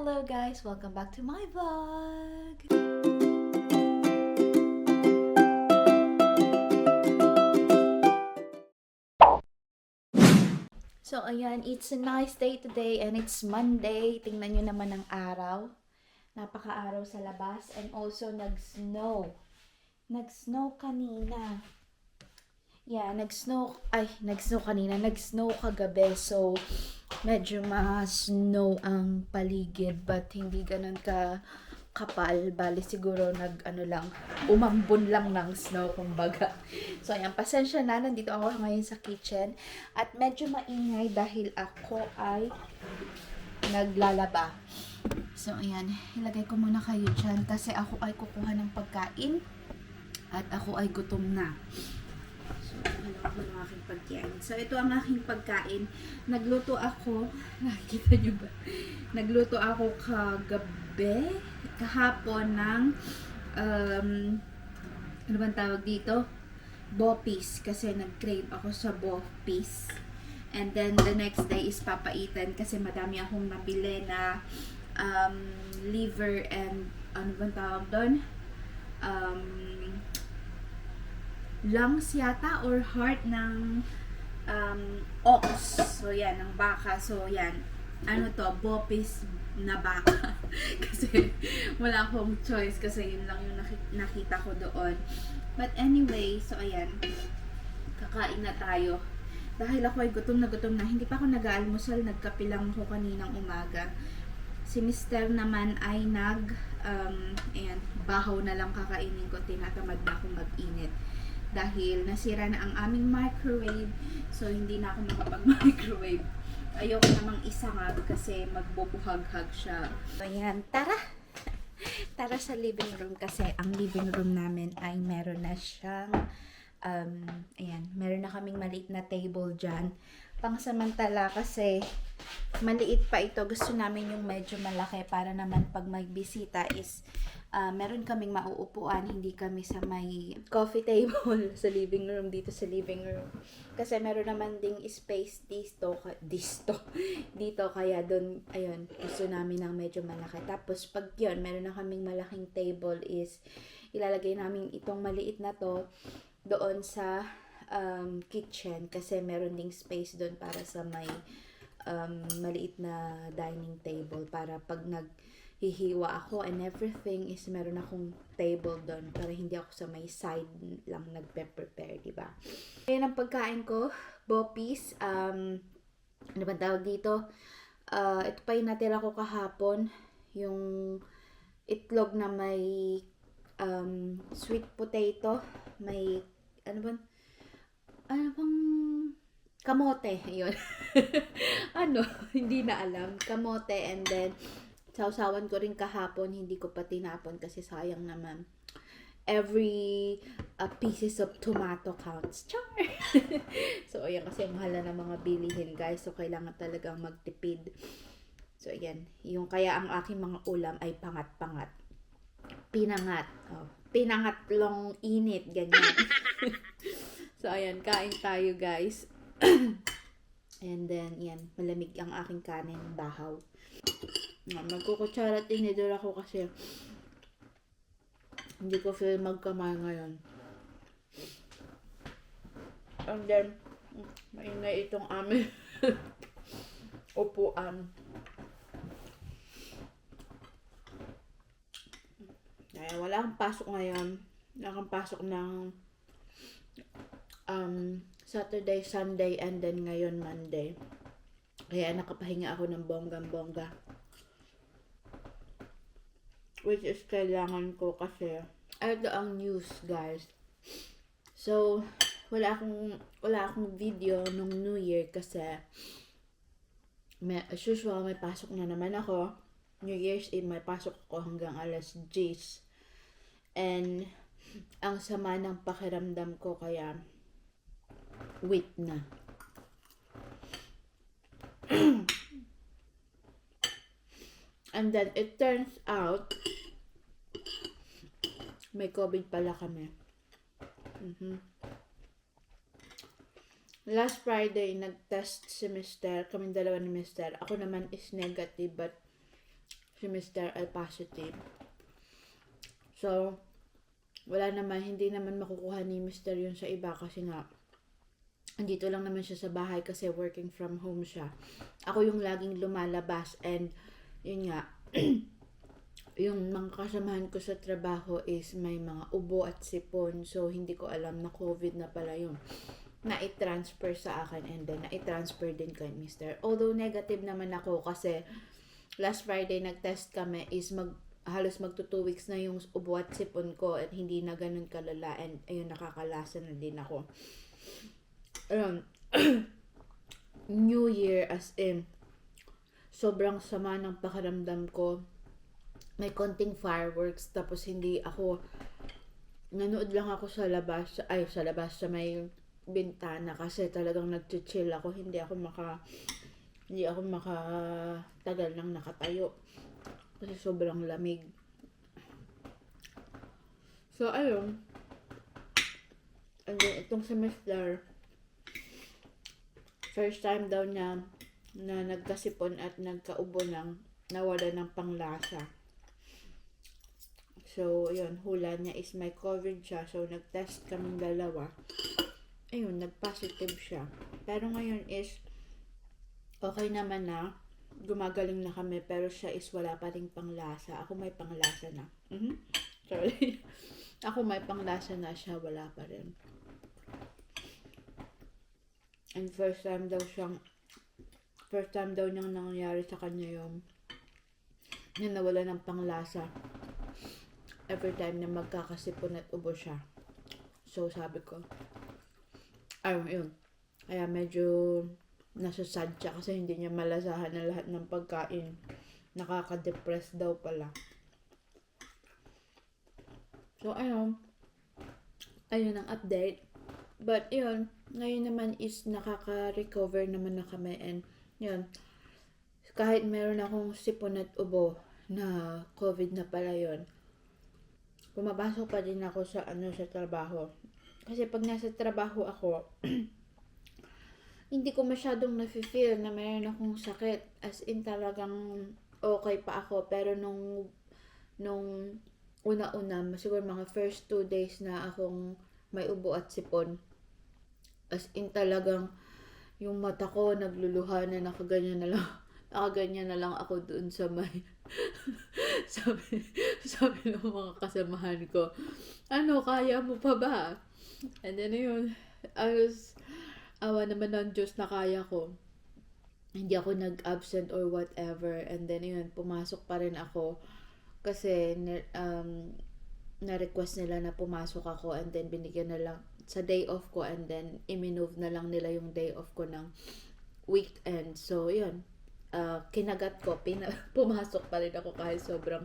Hello guys! Welcome back to my vlog! So ayan, it's a nice day today and it's Monday. Tingnan nyo naman ang araw. Napaka-araw sa labas and also nag-snow. Nag-snow kanina. Yeah, nag-snow kanina. Nag-snow kagabi. So, medyo ma-snow ang paligid but hindi ganun ka kapal. Bali siguro umambon lang ng snow kumbaga. So, ayan, pasensya na. Nandito ako ngayon sa kitchen. At medyo maingay dahil ako ay naglalaba. So, ayan, ilagay ko muna kayo dyan kasi ako ay kukuha ng pagkain at ako ay gutom na. So, halo ko ng aking pagkain. So, ito ang aking pagkain. Nagluto ako, nakikita nyo ba? Nagluto ako kahapon ng, ano bang tawag dito? Bopis. Kasi nag-crave ako sa bopis. And then, the next day is papaitan kasi madami akong nabili na liver and, ano bang tawag doon? Lungs yata or heart ng ox. So, yan, ng baka. So, yan. Ano to? Bopis na baka. Kasi, wala akong choice kasi yun lang yung nakita ko doon. But anyway, so, ayan. Kakain na tayo. Dahil ako ay gutom na. Hindi pa ako nag-aalmusal. Nagkape lang ako kaninang umaga. Si Mr. naman ay ayan, bahaw na lang kakainin ko. Tinatamad na akong mag-init. Dahil nasira na ang aming microwave. So, hindi na ako makapag-microwave. Ayoko namang isangag kasi magbubuhag-hag siya. So, ayan. Tara! Tara sa living room kasi ang living room namin ay meron na siyang ayan, meron na kaming maliit na table dyan. Pangsamantala kasi maliit pa ito. Gusto namin yung medyo malaki para naman pag may bisita is meron kaming mauupuan. Hindi kami sa may coffee table sa living room, dito sa living room. Kasi meron naman ding space dito. Kaya doon, ayun, gusto namin ng medyo malaki. Tapos pag yun, meron na kaming malaking table is ilalagay namin itong maliit na to doon sa kitchen kasi meron ding space doon para sa may maliit na dining table para pag naghihiwa ako and everything is meron akong table doon para hindi ako sa may side lang nagpe-prepare, diba? Ayan ang pagkain ko, bopis, ano ba tawag dito? Ito pa yung natira ko kahapon, yung itlog na may sweet potato, may ano bang kamote, yun. Hindi na alam. Kamote and then sausawan ko rin kahapon, hindi ko pa tinapon kasi sayang naman. Every pieces of tomato counts. Char! So, ayan kasi mahal na ng mga bilihin, guys. So, kailangan talagang magtipid. So, ayan. Yung kaya ang aking mga ulam ay pangat-pangat. Pinangat. Oh, pinangat long init, ganyan. So, ayan, kain tayo, guys. And then, yan, malamig ang aking kanin, bahaw. Magkukutsara at tinidor ako kasi hindi ko feel magkamay ngayon. And then, maingay itong aming upuan. Kaya wala akong pasok ngayon. Wala akong pasok ng Saturday, Sunday, and then ngayon Monday. Kaya nakapahinga ako ng bonggang-bongga. Which is kailangan ko kasi ito ang news, guys. So, wala akong video nung New Year kasi as usual, may pasok na naman ako. New Year's Eve, may pasok ako hanggang alas 10. And ang sama ng pakiramdam ko kaya wait na. And then it turns out may COVID pala kami. Last Friday nag-test si Mr. Kaming dalawa ni Mr. Ako naman is negative but si Mr. ay positive. So, wala naman, hindi naman makukuha ni Mr. yun sa iba kasi nga, andito lang naman siya sa bahay kasi working from home siya. Ako yung laging lumalabas and yun nga, yung mga kasamahan ko sa trabaho is may mga ubo at sipon. So, hindi ko alam na COVID na pala yun. Na-transfer sa akin and then na-transfer din kay Mr. Although negative naman ako kasi last Friday nag-test kami is halos magto 2 weeks na yung ubo at sipon ko at hindi na ganun kalala and ayun nakakalasa na din ako. Ayun. New Year as in sobrang sama ng pakiramdam ko. May konting fireworks tapos hindi ako nanood lang ako sa labas sa may bintana kasi talagang nagchichill ako, hindi ako tagal nang nakatayo kasi sobrang lamig. So ayun, and then itong semester first time daw niya na nagkasipon at nagkaubo ng nawala ng panglasa. So, yun, hula niya is may COVID siya. So, nag-test kaming dalawa. Ayun, nag-positive siya. Pero ngayon is, okay naman na. Gumagaling na kami. Pero siya is wala pa rin panglasa. Ako may panglasa na. Sorry. Ako may panglasa na, siya wala pa rin. And first time daw niyang nangyari sa kanya yung nawala ng panglasa every time na magkakasipon at ubo siya. So, sabi ko, yun. Kaya medyo nasasad siya kasi hindi niya malasahan na lahat ng pagkain. Nakaka-depress daw pala. So, ayun ang update. But, yun, ngayon naman is nakaka-recover naman na kami and, yun, kahit meron akong sipon at ubo na COVID na pala yun, pumapasok pa din ako sa trabaho. Kasi pag nasa trabaho ako, hindi ko masyadong nafe-feel na mayroon akong sakit. As in talagang okay pa ako. Pero nung una-una, siguro mga first 2 days na akong may ubo at sipon, as in talagang yung mata ko nagluluha na nakaganyan na lang ako doon sa may sabi ng mga kasamahan ko, kaya mo pa ba? And then yun, awa naman ng Diyos na kaya ko. Hindi ako nag-absent or whatever. And then yun, pumasok pa rin ako kasi na-request nila na pumasok ako and then binigyan na lang sa day off ko and then i-move na lang nila yung day off ko ng weekend. So yun, kinagat ko, pumasok pa rin ako kahit sobrang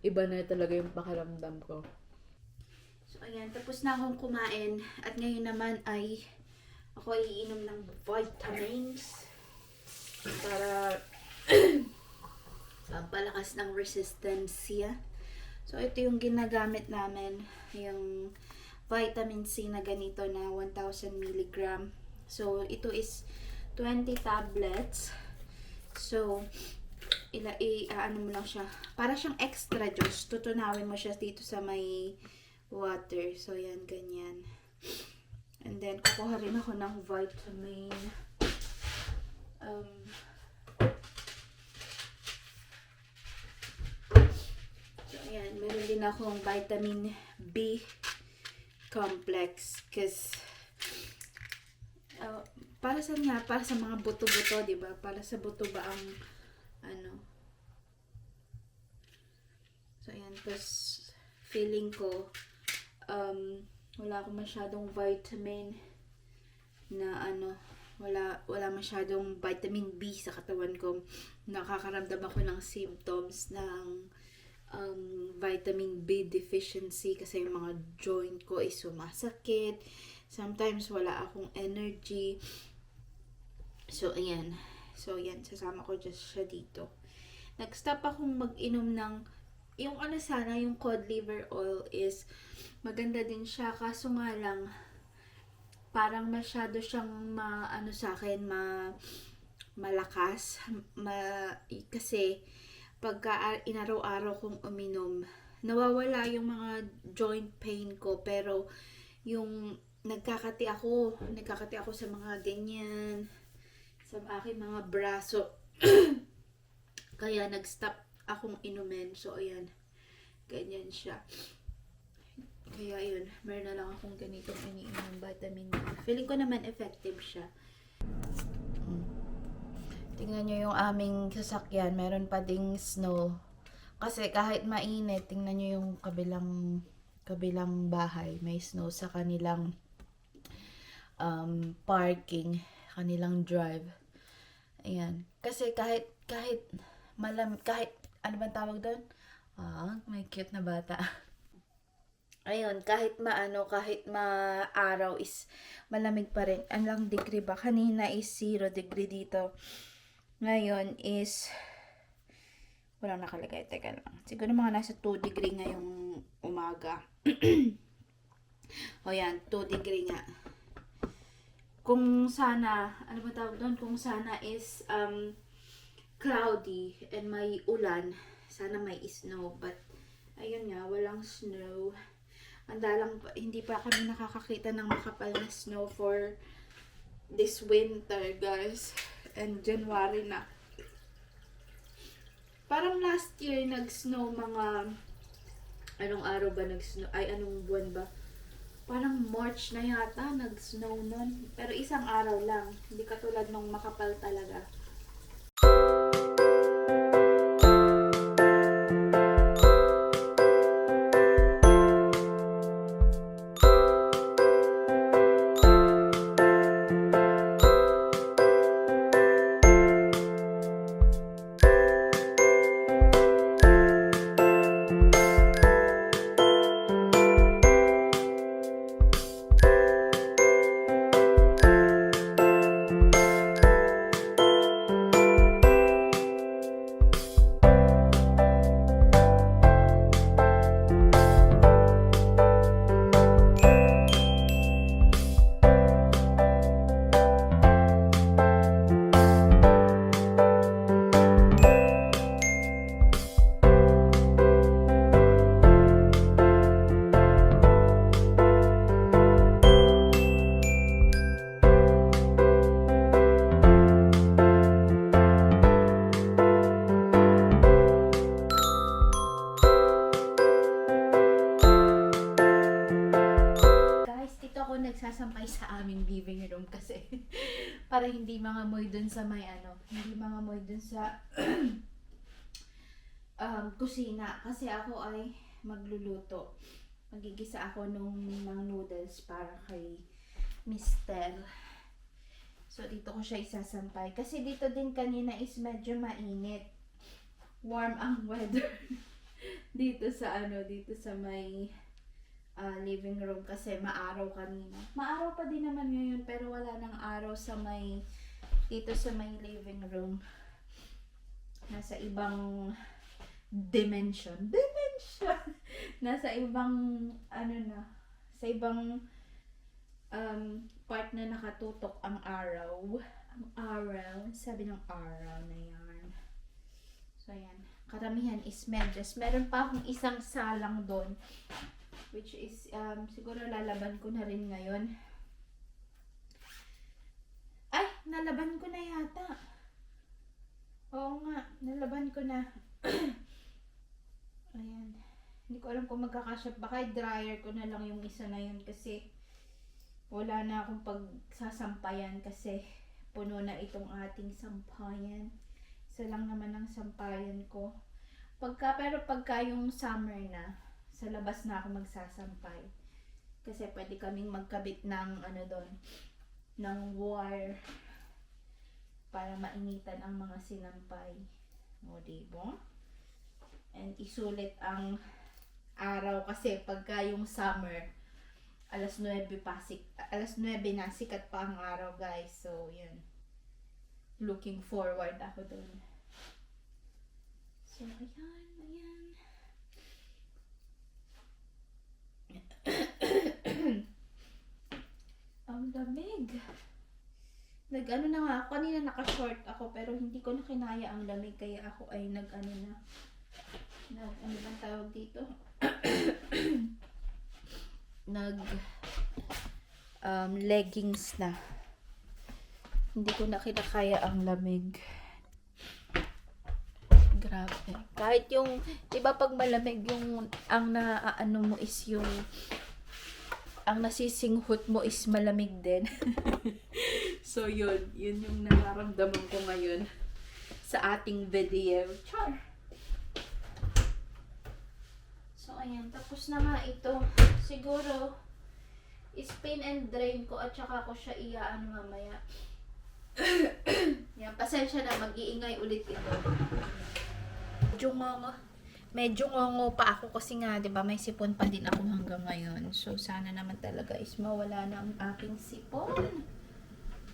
iba na talaga yung pakiramdam ko. So, ayan. Tapos na akong kumain. At ngayon naman ay ako ay iinom ng vitamins para pampalakas ng resistensya. So, ito yung ginagamit namin. Yung vitamin C na ganito na 1,000 mg. So, ito is 20 tablets. So, ano mo lang siya. Para siyang extra juice. Tutunawin mo siya dito sa may water. So, yan, ganyan. And then, kukuha rin ako ng vitamin. So, ayan. Meron din akong vitamin B complex. Kasi, para sa mga buto-buto, di ba? Para sa buto ba ang So, ayan. Tapos, feeling ko, wala akong masyadong vitamin na wala masyadong vitamin B sa katawan ko. Nakakaramdam ako ng symptoms ng vitamin B deficiency kasi yung mga joint ko ay sumasakit. Sometimes wala akong energy. So, ayan. Sasama ko just siya dito. Nag-stop akong mag-inom ng yung yung cod liver oil is maganda din siya. Kaso nga lang, parang masyado siyang sa akin, malakas. Kasi, pagka inaraw-araw kong uminom, nawawala yung mga joint pain ko, pero yung nagkakati ako sa mga ganyan, sa aking mga braso. Kaya nag-stop akong inumin. So, ayan. Ganyan siya. Kaya yun, meron na lang akong ganitong iniinom vitamin D. Feeling ko naman effective siya. Tingnan nyo yung aming sasakyan. Meron pa ding snow. Kasi kahit mainit, tingnan nyo yung kabilang bahay. May snow sa kanilang parking, kanilang drive. Ayan. Kasi kahit ano bang tawag doon? May cute na bata. Ayun, kahit maaraw is malamig pa rin. Ang degree ba? Kanina is 0 degree dito. Ngayon is walang nakalagay. Teka lang. Siguro mga nasa 2 degree ngayong umaga. O yan, 2 degree nga. Kung sana, ano ba tawag doon? Kung sana is cloudy and may ulan, sana may snow. But, ayun nga, walang snow. Hindi pa kami nakakakita ng makapal na snow for this winter, guys. And January na. Parang last year nag-snow mga anong araw ba nag-snow? Ay, anong buwan ba? Parang March na yata nag-snow nun. Pero isang araw lang. Hindi katulad nung makapal talaga. Nagsasampay sa aming living room kasi para hindi mangamoy dun sa kusina, kasi ako ay magluluto. Magigisa ako ng noodles para kay Mister. So dito ko siya isasampay kasi dito din kanina is medyo mainit. Warm ang weather dito sa may living room kasi maaraw kanina. Maaraw pa din naman ngayon pero wala nang araw dito sa may living room. Nasa ibang dimension. Nasa ibang sa ibang part na nakatutok ang araw. Sabi ng araw na yan. So yan, karamihan is medyas. Meron pa akong isang salang doon. Which is, siguro lalaban ko na rin ngayon. Ay, nalaban ko na yata. Oo nga, nalaban ko na. Ayan. Hindi ko alam kung magkakasya. Baka dryer ko na lang yung isa na yun kasi wala na akong pagsasampayan kasi puno na itong ating sampayan. Isa lang naman ang sampayan ko. Pero pagka yung summer na, sa labas na ako magsasampay. Kasi pwede kaming magkabit ng ng wire para mainitan ang mga sinampay. O, diba? And isulit ang araw kasi pagka yung summer, alas 9 na sikat pa ang araw, guys. So, yun. Looking forward ako dun. So, ayan. Ang lamig. Nag-ano na nga ako, kanina naka-short ako pero hindi ko na kinaya ang lamig kaya ako ay nag-ano na. Ano bang tawag dito? Leggings na. Hindi ko na kinakaya ang lamig. Grabe. Kahit yung, iba pag malamig yung, ang naaano mo is yung, ang nasisinghot mo is malamig din. So yun yung nararamdaman ko ngayon sa ating video. Char! So ayan, tapos na nga ito. Siguro, spin and drain ko at saka ko siya iaano mamaya. Yan, pasensya na, mag-iingay ulit ito. Medyo ngongo pa ako kasi nga, 'di ba, may sipon pa din ako hanggang ngayon. So sana naman talaga is mawala na ang aking sipon.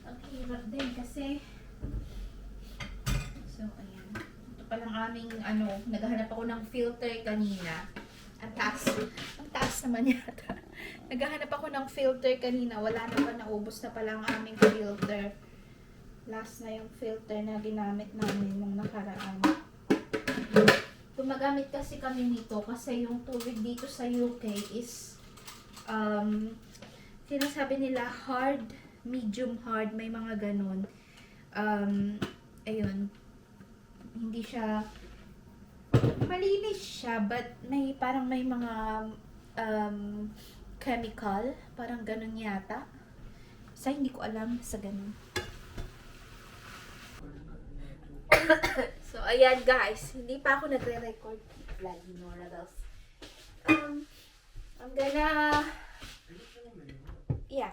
Ang hirap din kasi. So ayan. Ito pa lang aming naghahanap ako ng filter kanina. Ang taas naman yata. Naghahanap ako ng filter kanina, wala naman, naubos na pala ang aming filter. Last na yung filter na ginamit namin nung nakaraan. Gumagamit kasi kami nito kasi yung tubig dito sa UK is sinasabi nila hard, medium hard, may mga ganun. Ayun. Hindi siya malinis siya but may parang may mga chemical, parang ganun yata. Sa hindi ko alam sa ganun. So, ayan guys. Hindi pa ako nagre-record. Bloody Norabels. I'm gonna... Yeah.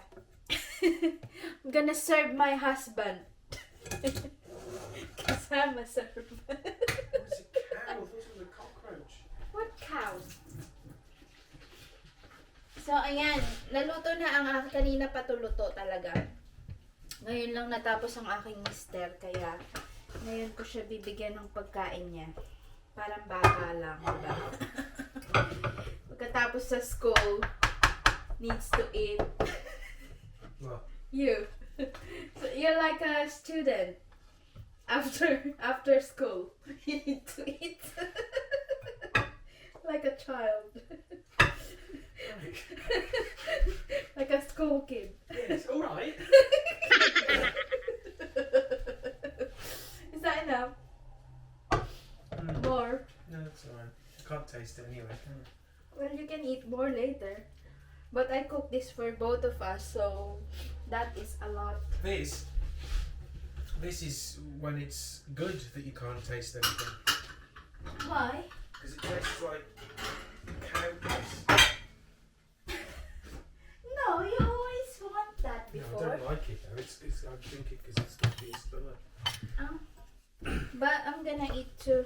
I'm gonna serve my husband. Because I'm a servant. It's a cow. I thought it was a cockroach. What cow? So, ayan. Naluto na ang aking kanina patuluto talaga. Ngayon lang natapos ang aking mister. Kaya... Ngayon ko siya bibigyan ng pagkain niya. Parang bata lang. Diba? Pagkatapos sa school, needs to eat. What? You. So you're like a student. After school, you need to eat. Like a child. Like a school kid. Yes, alright. Is that enough? More? No, it's alright. I can't taste it anyway, can I? Well, you can eat more later. But I cooked this for both of us, so that is a lot. This is when it's good that you can't taste anything. Why? Because it tastes like cow piss. No, you always want that No, I before. don't like it though. I drink it because it's good for your stomach. But I'm gonna eat too.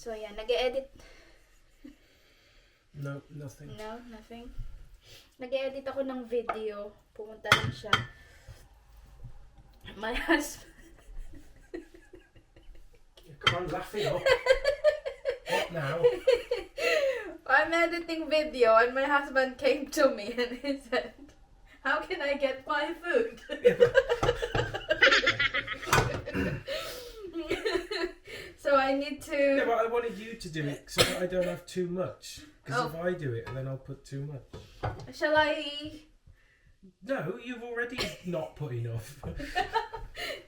So yeah, nag-edit. No, nothing. No, nothing. Nag-edit ako ng video. Pumunta lang siya. My husband. Come on, laugh it up. What now? I'm editing video and my husband came to me and he said, "How can I get my food?" So I need to... Yeah, but I wanted you to do it so that I don't have too much. Because if I do it, then I'll put too much. Shall I... No, you've already not put enough.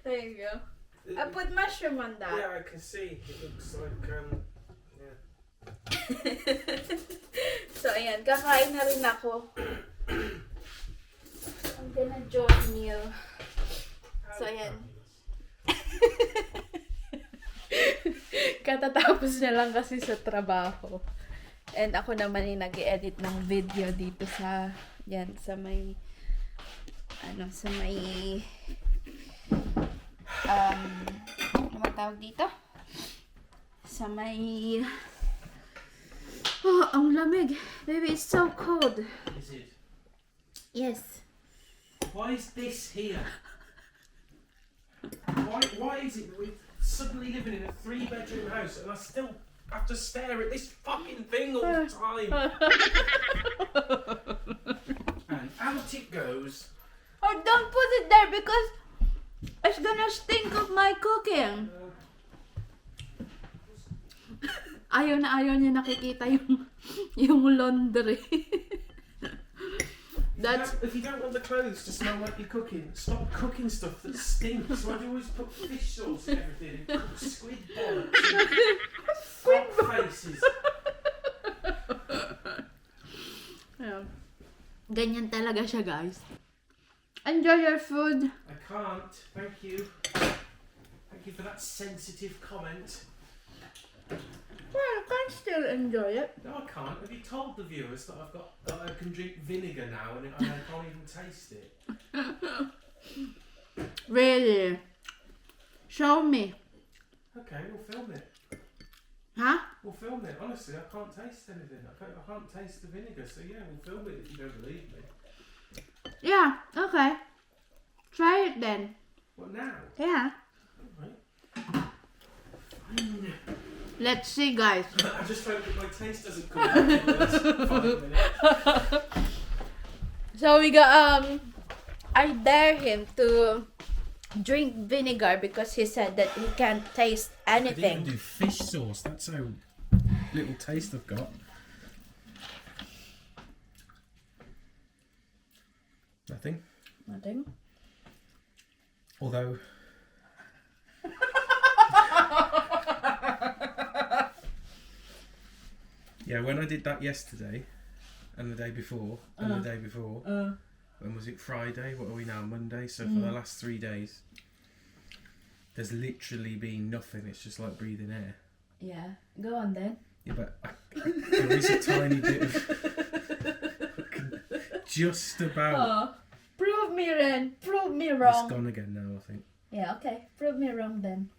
There you go. I put mushroom on that. Yeah, I can see. It looks like, yeah. So ayan, kakain na rin ako. I'm gonna join you. So ayan. Katatapos na lang kasi sa trabaho. And ako naman ay nag-edit ng video dito sa yan, sa may sa may ano man tawag dito? Sa may ang lamig. Baby, it's so cold. Is it? Yes. Why is this here? Why is it we're suddenly living in a 3-bedroom house and I still have to stare at this fucking thing all the time? And out it goes. Oh, Oh, don't put it there because it's gonna stink of my cooking. Ayaw na ayaw niya nakikita yung laundry. That's If you don't want the clothes to smell like you're cooking, stop cooking stuff that stinks. Why do you always put fish sauce and everything and cook squid bollocks? Squid faces. yeah. Ganyan talaga siya, guys. Enjoy your food. I can't. Thank you. Thank you for that sensitive comment. Well, you can still enjoy it. No, I can't. Have you told the viewers that I can drink vinegar now and I can't even taste it? Really? Show me. Okay, we'll film it. Huh? We'll film it. Honestly, I can't taste anything. I can't taste the vinegar. So yeah, we'll film it if you don't believe me. Yeah, okay. Try it then. What now? Yeah. Alright. Let's see, guys. I just hope that my taste doesn't come out in the last 5 minutes. So we got I dare him to drink vinegar because he said that he can't taste I could even anything. do fish sauce. That's how little taste I've got. Nothing. Nothing. Although. Yeah, when I did that yesterday, and the day before, and the day before, when was it? Friday? What are we now? Monday? So for the last 3 days, there's literally been nothing. It's just like breathing air. Yeah. Go on then. Yeah, but there is a tiny bit of just about. Oh, prove me, Ren. Prove me It's wrong. gone again now, I think. Yeah, okay. Prove me wrong then.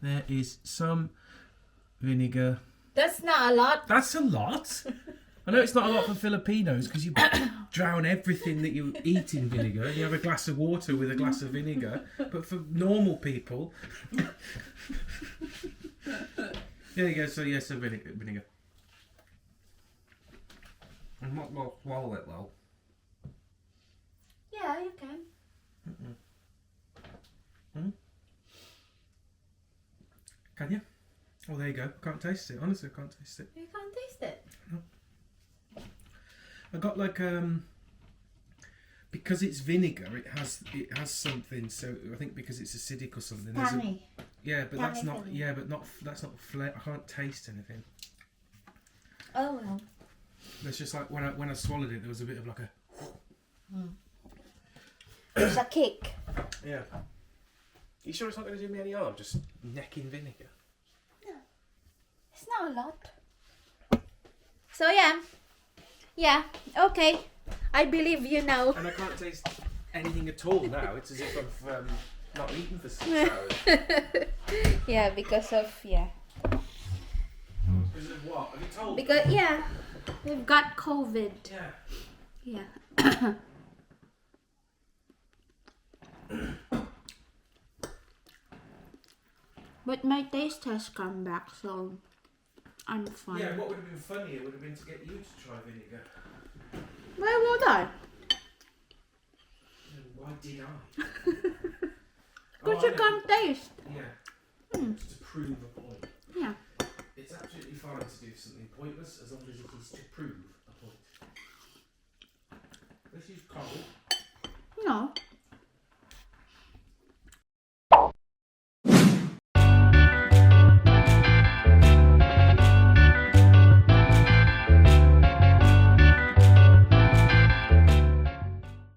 There is some vinegar. That's not a lot. That's a lot. I know it's not a lot for Filipinos because you drown everything that you eat in vinegar and you have a glass of water with a glass of vinegar. But for normal people, there you go. So yes, a vinegar. I'm not going to swallow it though. Yeah, you can. Can you? Oh, there you go. Can't taste it. Honestly, I can't taste it. You can't taste it. I got like because it's vinegar. It has something. So I think because it's acidic or something. there's a- Tangy. Yeah, but Tangy that's not. feeling. Yeah, but not. That's not flavor. I can't taste anything. Oh well. It's just like when I swallowed it, there was a bit of like a. There's a kick. Yeah. You sure it's not going to do me any harm? Just necking vinegar. It's not a lot. So yeah, okay. I believe you now. And I can't taste anything at all now. It's as if I've not eaten for 6 hours. Yeah, because of Because of what? Have you told? because we've got COVID. Yeah. Yeah. But my taste has come back, so I'm fine. Yeah. What would have been funnier would have been to get you to try vinegar. Why would I? And why did I? Because you can't taste. Yeah. Just to prove a point. Yeah. It's absolutely fine to do something pointless as long as it is to prove a point. This is cold.